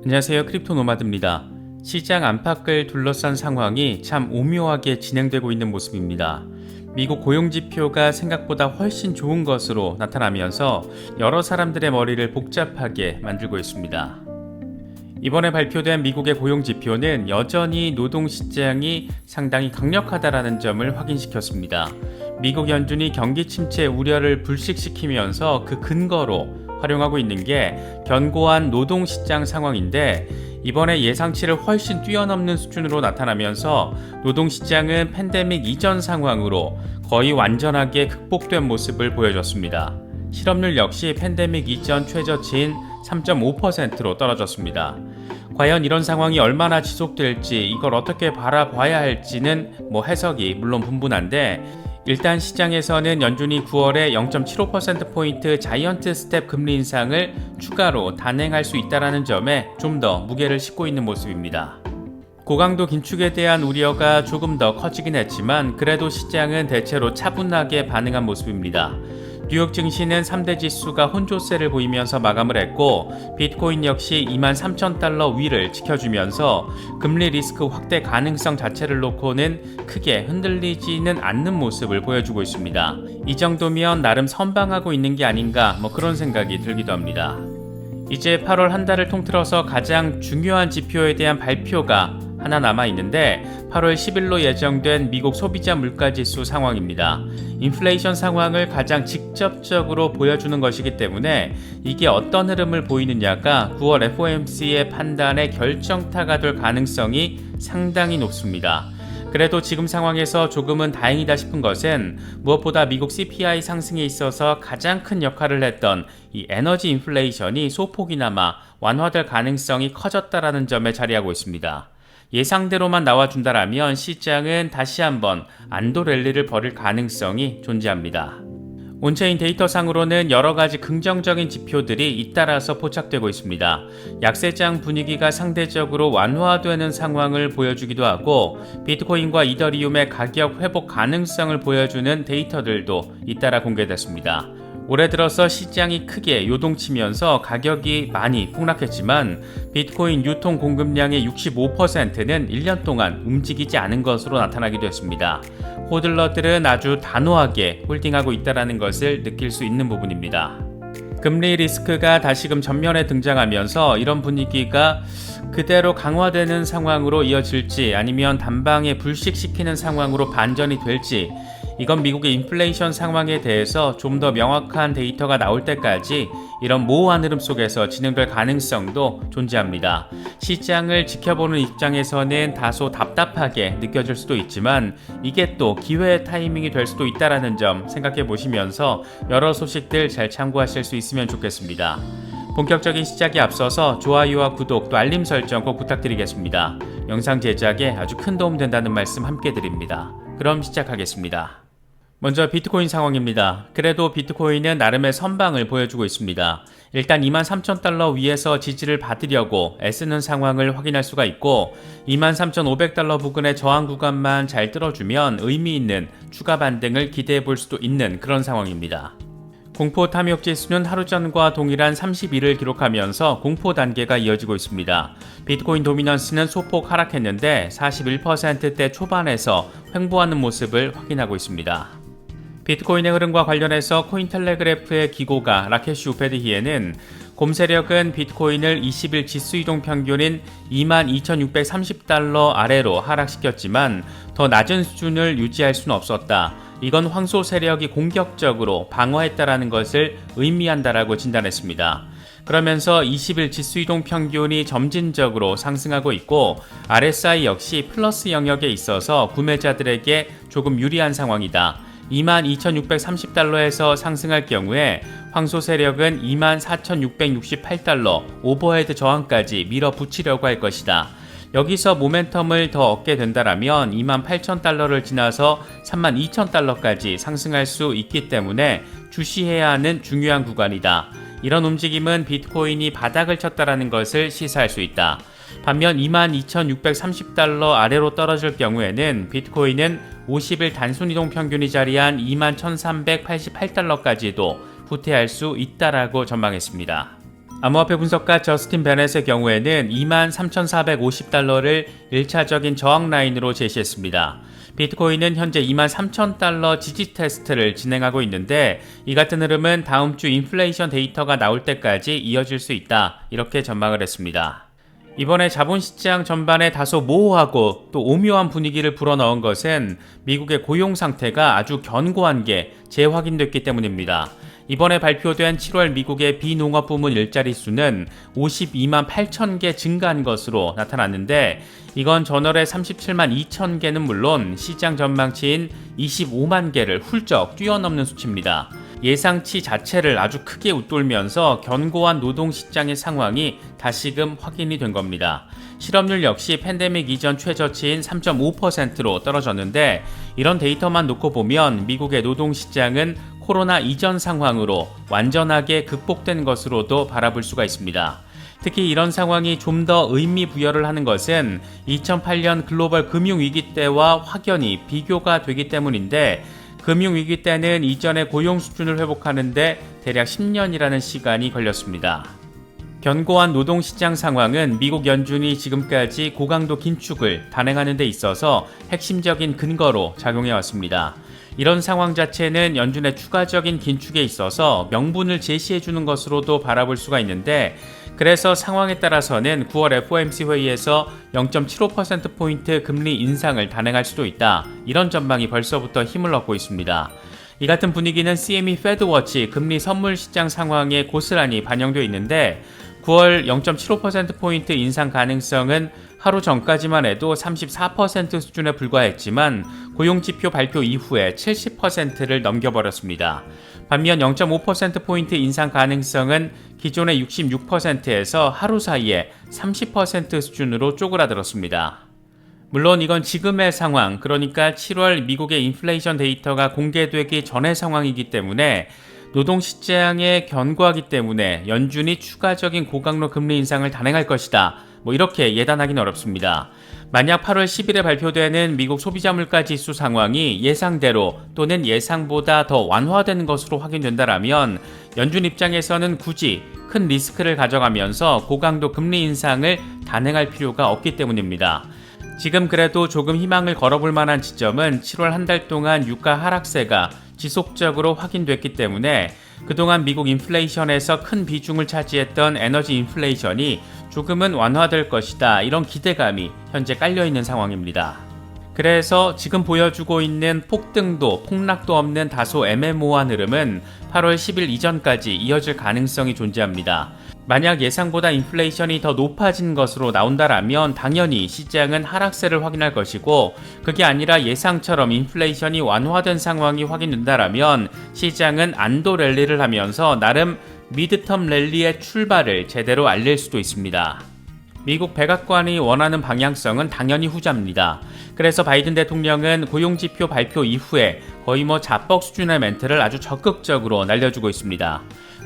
안녕하세요. 크립토 노마드입니다. 시장 안팎을 둘러싼 상황이 참 오묘하게 진행되고 있는 모습입니다. 미국 고용지표가 생각보다 훨씬 좋은 것으로 나타나면서 여러 사람들의 머리를 복잡하게 만들고 있습니다. 이번에 발표된 미국의 고용지표는 여전히 노동시장이 상당히 강력하다는 점을 확인시켰습니다. 미국 연준이 경기 침체 우려를 불식시키면서 그 근거로 활용하고 있는 게 견고한 노동시장 상황인데, 이번에 예상치를 훨씬 뛰어넘는 수준으로 나타나면서 노동시장은 팬데믹 이전 상황으로 거의 완전하게 극복된 모습을 보여줬습니다. 실업률 역시 팬데믹 이전 최저치인 3.5%로 떨어졌습니다. 과연 이런 상황이 얼마나 지속될지, 이걸 어떻게 바라봐야 할지는 해석이 물론 분분한데, 일단 시장에서는 연준이 9월에 0.75%포인트 자이언트 스텝 금리 인상을 추가로 단행할 수 있다는 점에 좀 더 무게를 싣고 있는 모습입니다. 고강도 긴축에 대한 우려가 조금 더 커지긴 했지만 그래도 시장은 대체로 차분하게 반응한 모습입니다. 뉴욕 증시는 3대 지수가 혼조세를 보이면서 마감을 했고, 비트코인 역시 23,000달러 위를 지켜주면서 금리 리스크 확대 가능성 자체를 놓고는 크게 흔들리지는 않는 모습을 보여주고 있습니다. 이 정도면 나름 선방하고 있는 게 아닌가 그런 생각이 들기도 합니다. 이제 8월 한 달을 통틀어서 가장 중요한 지표에 대한 발표가 하나 남아있는데, 8월 10일로 예정된 미국 소비자 물가지수 상황입니다. 인플레이션 상황을 가장 직접적으로 보여주는 것이기 때문에 이게 어떤 흐름을 보이느냐가 9월 FOMC의 판단의 결정타가 될 가능성이 상당히 높습니다. 그래도 지금 상황에서 조금은 다행이다 싶은 것은 무엇보다 미국 CPI 상승에 있어서 가장 큰 역할을 했던 이 에너지 인플레이션이 소폭이나마 완화될 가능성이 커졌다는 점에 자리하고 있습니다. 예상대로만 나와준다라면 시장은 다시 한번 안도 랠리를 벌일 가능성이 존재합니다. 온체인 데이터상으로는 여러가지 긍정적인 지표들이 잇따라서 포착되고 있습니다. 약세장 분위기가 상대적으로 완화되는 상황을 보여주기도 하고, 비트코인과 이더리움의 가격 회복 가능성을 보여주는 데이터들도 잇따라 공개됐습니다. 올해 들어서 시장이 크게 요동치면서 가격이 많이 폭락했지만 비트코인 유통 공급량의 65%는 1년 동안 움직이지 않은 것으로 나타나기도 했습니다. 호들러들은 아주 단호하게 홀딩하고 있다는 것을 느낄 수 있는 부분입니다. 금리 리스크가 다시금 전면에 등장하면서 이런 분위기가 그대로 강화되는 상황으로 이어질지, 아니면 단방에 불식시키는 상황으로 반전이 될지, 이건 미국의 인플레이션 상황에 대해서 좀 더 명확한 데이터가 나올 때까지 이런 모호한 흐름 속에서 진행될 가능성도 존재합니다. 시장을 지켜보는 입장에서는 다소 답답하게 느껴질 수도 있지만 이게 또 기회의 타이밍이 될 수도 있다는 점 생각해 보시면서 여러 소식들 잘 참고하실 수 있으면 좋겠습니다. 본격적인 시작에 앞서서 좋아요와 구독 또 알림 설정 꼭 부탁드리겠습니다. 영상 제작에 아주 큰 도움 된다는 말씀 함께 드립니다. 그럼 시작하겠습니다. 먼저 비트코인 상황입니다. 그래도 비트코인은 나름의 선방을 보여주고 있습니다. 일단 23,000달러 위에서 지지를 받으려고 애쓰는 상황을 확인할 수가 있고, 23,500달러 부근의 저항 구간만 잘 뚫어주면 의미 있는 추가 반등을 기대해 볼 수도 있는 그런 상황입니다. 공포 탐욕 지수는 하루 전과 동일한 31을 기록하면서 공포 단계가 이어지고 있습니다. 비트코인 도미넌스는 소폭 하락했는데 41%대 초반에서 횡보하는 모습을 확인하고 있습니다. 비트코인의 흐름과 관련해서 코인텔레그래프의 기고가 라케시 우페드히에는 곰 세력은 비트코인을 20일 지수이동 평균인 22,630달러 아래로 하락시켰지만 더 낮은 수준을 유지할 수는 없었다. 이건 황소 세력이 공격적으로 방어했다라는 것을 의미한다라고 진단했습니다. 그러면서 20일 지수이동 평균이 점진적으로 상승하고 있고, RSI 역시 플러스 영역에 있어서 구매자들에게 조금 유리한 상황이다. 22,630달러에서 상승할 경우에 황소 세력은 24,668달러 오버헤드 저항까지 밀어붙이려고 할 것이다. 여기서 모멘텀을 더 얻게 된다면 28,000달러를 지나서 32,000달러까지 상승할 수 있기 때문에 주시해야 하는 중요한 구간이다. 이런 움직임은 비트코인이 바닥을 쳤다는 것을 시사할 수 있다. 반면 22,630달러 아래로 떨어질 경우에는 비트코인은 50일 단순이동 평균이 자리한 21,388달러까지도 후퇴할 수 있다라고 전망했습니다. 암호화폐 분석가 저스틴 베넷의 경우에는 23,450달러를 1차적인 저항 라인으로 제시했습니다. 비트코인은 현재 23,000달러 지지 테스트를 진행하고 있는데 이 같은 흐름은 다음 주 인플레이션 데이터가 나올 때까지 이어질 수 있다, 이렇게 전망을 했습니다. 이번에 자본시장 전반에 다소 모호하고 또 오묘한 분위기를 불어넣은 것은 미국의 고용 상태가 아주 견고한 게 재확인됐기 때문입니다. 이번에 발표된 7월 미국의 비농업 부문 일자리 수는 52만 8천 개 증가한 것으로 나타났는데 이건 전월의 37만 2천 개는 물론 시장 전망치인 25만 개를 훌쩍 뛰어넘는 수치입니다. 예상치 자체를 아주 크게 웃돌면서 견고한 노동시장의 상황이 다시금 확인이 된 겁니다. 실업률 역시 팬데믹 이전 최저치인 3.5%로 떨어졌는데 이런 데이터만 놓고 보면 미국의 노동시장은 코로나 이전 상황으로 완전하게 극복된 것으로도 바라볼 수가 있습니다. 특히 이런 상황이 좀 더 의미 부여를 하는 것은 2008년 글로벌 금융위기 때와 확연히 비교가 되기 때문인데 금융위기 때는 이전의 고용 수준을 회복하는데 대략 10년이라는 시간이 걸렸습니다. 견고한 노동시장 상황은 미국 연준이 지금까지 고강도 긴축을 단행하는 데 있어서 핵심적인 근거로 작용해 왔습니다. 이런 상황 자체는 연준의 추가적인 긴축에 있어서 명분을 제시해 주는 것으로도 바라볼 수가 있는데 그래서 상황에 따라서는 9월 FOMC 회의에서 0.75%포인트 금리 인상을 단행할 수도 있다, 이런 전망이 벌써부터 힘을 얻고 있습니다. 이 같은 분위기는 CME 페드워치 금리 선물 시장 상황에 고스란히 반영되어 있는데 9월 0.75%포인트 인상 가능성은 하루 전까지만 해도 34% 수준에 불과했지만 고용지표 발표 이후에 70%를 넘겨버렸습니다. 반면 0.5%포인트 인상 가능성은 기존의 66%에서 하루 사이에 30% 수준으로 쪼그라들었습니다. 물론 이건 지금의 상황, 그러니까 7월 미국의 인플레이션 데이터가 공개되기 전의 상황이기 때문에 노동시장에 견고하기 때문에 연준이 추가적인 고강도 금리 인상을 단행할 것이다, 이렇게 예단하기는 어렵습니다. 만약 8월 10일에 발표되는 미국 소비자 물가 지수 상황이 예상대로 또는 예상보다 더 완화된 것으로 확인된다면 연준 입장에서는 굳이 큰 리스크를 가져가면서 고강도 금리 인상을 단행할 필요가 없기 때문입니다. 지금 그래도 조금 희망을 걸어볼 만한 지점은 7월 한 달 동안 유가 하락세가 지속적으로 확인됐기 때문에 그동안 미국 인플레이션에서 큰 비중을 차지했던 에너지 인플레이션이 조금은 완화될 것이다, 이런 기대감이 현재 깔려있는 상황입니다. 그래서 지금 보여주고 있는 폭등도 폭락도 없는 다소 애매모호한 흐름은 8월 10일 이전까지 이어질 가능성이 존재합니다. 만약 예상보다 인플레이션이 더 높아진 것으로 나온다라면 당연히 시장은 하락세를 확인할 것이고 그게 아니라 예상처럼 인플레이션이 완화된 상황이 확인된다라면 시장은 안도 랠리를 하면서 나름 미드텀 랠리의 출발을 제대로 알릴 수도 있습니다. 미국 백악관이 원하는 방향성은 당연히 후자입니다. 그래서 바이든 대통령은 고용지표 발표 이후에 거의 자뻑 수준의 멘트를 아주 적극적으로 날려주고 있습니다.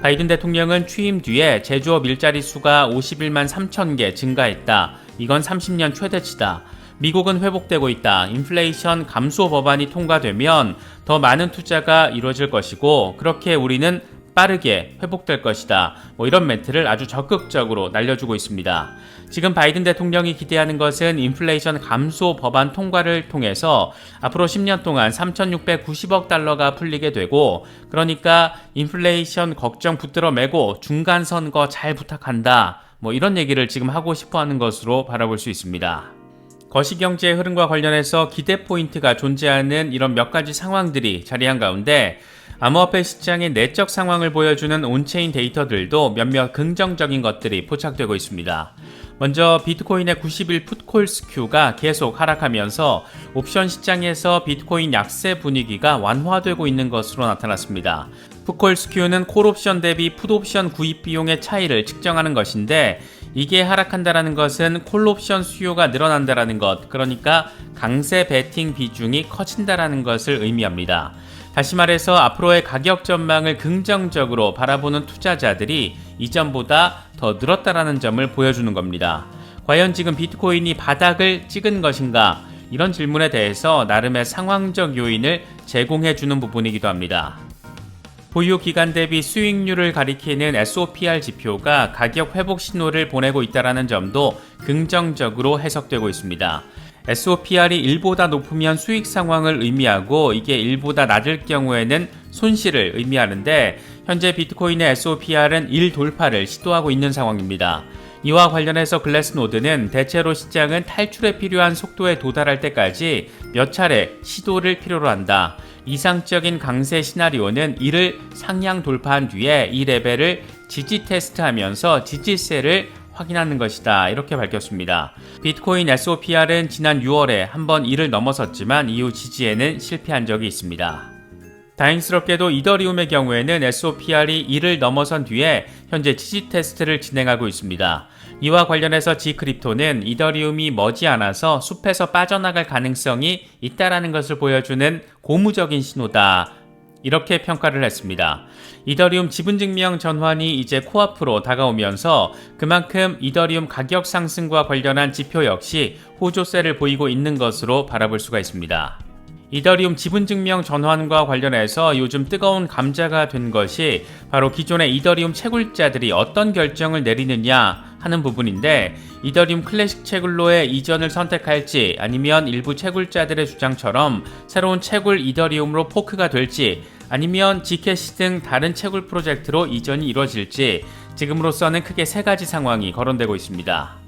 바이든 대통령은 취임 뒤에 제조업 일자리 수가 51만 3천 개 증가했다. 이건 30년 최대치다. 미국은 회복되고 있다. 인플레이션 감소 법안이 통과되면 더 많은 투자가 이루어질 것이고 그렇게 우리는 빠르게 회복될 것이다. 이런 멘트를 아주 적극적으로 날려주고 있습니다. 지금 바이든 대통령이 기대하는 것은 인플레이션 감소 법안 통과를 통해서 앞으로 10년 동안 3,690억 달러가 풀리게 되고 그러니까 인플레이션 걱정 붙들어 매고 중간선거 잘 부탁한다. 이런 얘기를 지금 하고 싶어 하는 것으로 바라볼 수 있습니다. 거시경제의 흐름과 관련해서 기대 포인트가 존재하는 이런 몇 가지 상황들이 자리한 가운데 암호화폐 시장의 내적 상황을 보여주는 온체인 데이터들도 몇몇 긍정적인 것들이 포착되고 있습니다. 먼저 비트코인의 90일 풋콜 스큐가 계속 하락하면서 옵션 시장에서 비트코인 약세 분위기가 완화되고 있는 것으로 나타났습니다. 풋콜 스큐는 콜옵션 대비 풋옵션 구입 비용의 차이를 측정하는 것인데 이게 하락한다는 것은 콜옵션 수요가 늘어난다는 것, 그러니까 강세 베팅 비중이 커진다는 것을 의미합니다. 다시 말해서 앞으로의 가격 전망을 긍정적으로 바라보는 투자자들이 이전보다 더 늘었다는 점을 보여주는 겁니다. 과연 지금 비트코인이 바닥을 찍은 것인가? 이런 질문에 대해서 나름의 상황적 요인을 제공해주는 부분이기도 합니다. 보유 기간 대비 수익률을 가리키는 SOPR 지표가 가격 회복 신호를 보내고 있다는 점도 긍정적으로 해석되고 있습니다. SOPR이 1보다 높으면 수익 상황을 의미하고 이게 1보다 낮을 경우에는 손실을 의미하는데 현재 비트코인의 SOPR은 1 돌파를 시도하고 있는 상황입니다. 이와 관련해서 글래스노드는 대체로 시장은 탈출에 필요한 속도에 도달할 때까지 몇 차례 시도를 필요로 한다. 이상적인 강세 시나리오는 이를 상향 돌파한 뒤에 이 레벨을 지지 테스트하면서 지지세를 확인하는 것이다. 이렇게 밝혔습니다. 비트코인 SOPR은 지난 6월에 한번 이를 넘어섰지만 이후 지지에는 실패한 적이 있습니다. 다행스럽게도 이더리움의 경우에는 SOPR이 이를 넘어선 뒤에 현재 지지 테스트를 진행하고 있습니다. 이와 관련해서 지크립토는 이더리움이 머지않아서 숲에서 빠져나갈 가능성이 있다라는 것을 보여주는 고무적인 신호다. 이렇게 평가를 했습니다. 이더리움 지분증명 전환이 이제 코앞으로 다가오면서 그만큼 이더리움 가격 상승과 관련한 지표 역시 호조세를 보이고 있는 것으로 바라볼 수가 있습니다. 이더리움 지분증명 전환과 관련해서 요즘 뜨거운 감자가 된 것이 바로 기존의 이더리움 채굴자들이 어떤 결정을 내리느냐 하는 부분인데 이더리움 클래식 채굴로의 이전을 선택할지 아니면 일부 채굴자들의 주장처럼 새로운 채굴 이더리움으로 포크가 될지 아니면 지캐시 등 다른 채굴 프로젝트로 이전이 이루어질지 지금으로서는 크게 세 가지 상황이 거론되고 있습니다.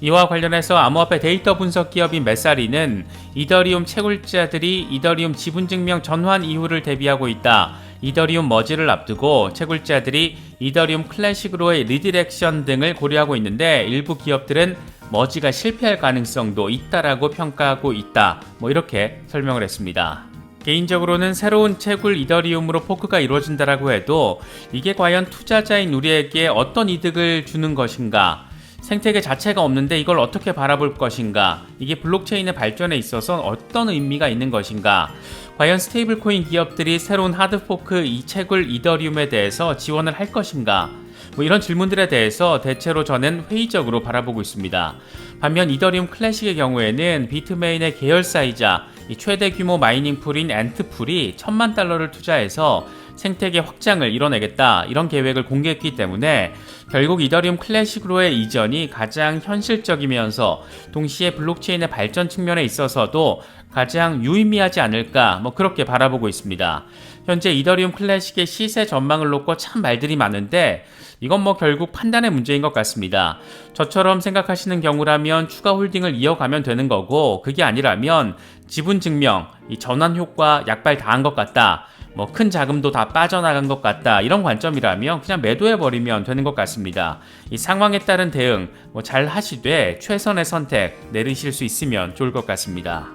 이와 관련해서 암호화폐 데이터 분석 기업인 메사리는 이더리움 채굴자들이 이더리움 지분증명 전환 이후를 대비하고 있다. 이더리움 머지를 앞두고 채굴자들이 이더리움 클래식으로의 리디렉션 등을 고려하고 있는데 일부 기업들은 머지가 실패할 가능성도 있다라고 평가하고 있다. 이렇게 설명을 했습니다. 개인적으로는 새로운 채굴 이더리움으로 포크가 이루어진다라고 해도 이게 과연 투자자인 우리에게 어떤 이득을 주는 것인가? 생태계 자체가 없는데 이걸 어떻게 바라볼 것인가? 이게 블록체인의 발전에 있어서 어떤 의미가 있는 것인가? 과연 스테이블 코인 기업들이 새로운 하드포크 이 채굴 이더리움에 대해서 지원을 할 것인가? 이런 질문들에 대해서 대체로 저는 회의적으로 바라보고 있습니다. 반면 이더리움 클래식의 경우에는 비트메인의 계열사이자 이 최대 규모 마이닝 풀인 엔트풀이 $10,000,000를 투자해서 생태계 확장을 이뤄내겠다 이런 계획을 공개했기 때문에 결국 이더리움 클래식으로의 이전이 가장 현실적이면서 동시에 블록체인의 발전 측면에 있어서도 가장 유의미하지 않을까 그렇게 바라보고 있습니다. 현재 이더리움 클래식의 시세 전망을 놓고 참 말들이 많은데 이건 결국 판단의 문제인 것 같습니다. 저처럼 생각하시는 경우라면 추가 홀딩을 이어가면 되는 거고 그게 아니라면 지분 증명, 이 전환 효과 약발 다 한 것 같다. 큰 자금도 다 빠져나간 것 같다. 이런 관점이라면 그냥 매도해버리면 되는 것 같습니다. 이 상황에 따른 대응 잘 하시되 최선의 선택 내리실 수 있으면 좋을 것 같습니다.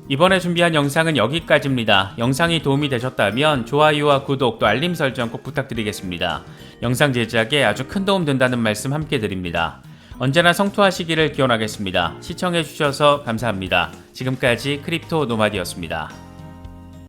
이번에 준비한 영상은 여기까지입니다. 영상이 도움이 되셨다면 좋아요와 구독 또 알림 설정 꼭 부탁드리겠습니다. 영상 제작에 아주 큰 도움 된다는 말씀 함께 드립니다. 언제나 성투하시기를 기원하겠습니다. 시청해주셔서 감사합니다. 지금까지 크립토 노마디였습니다.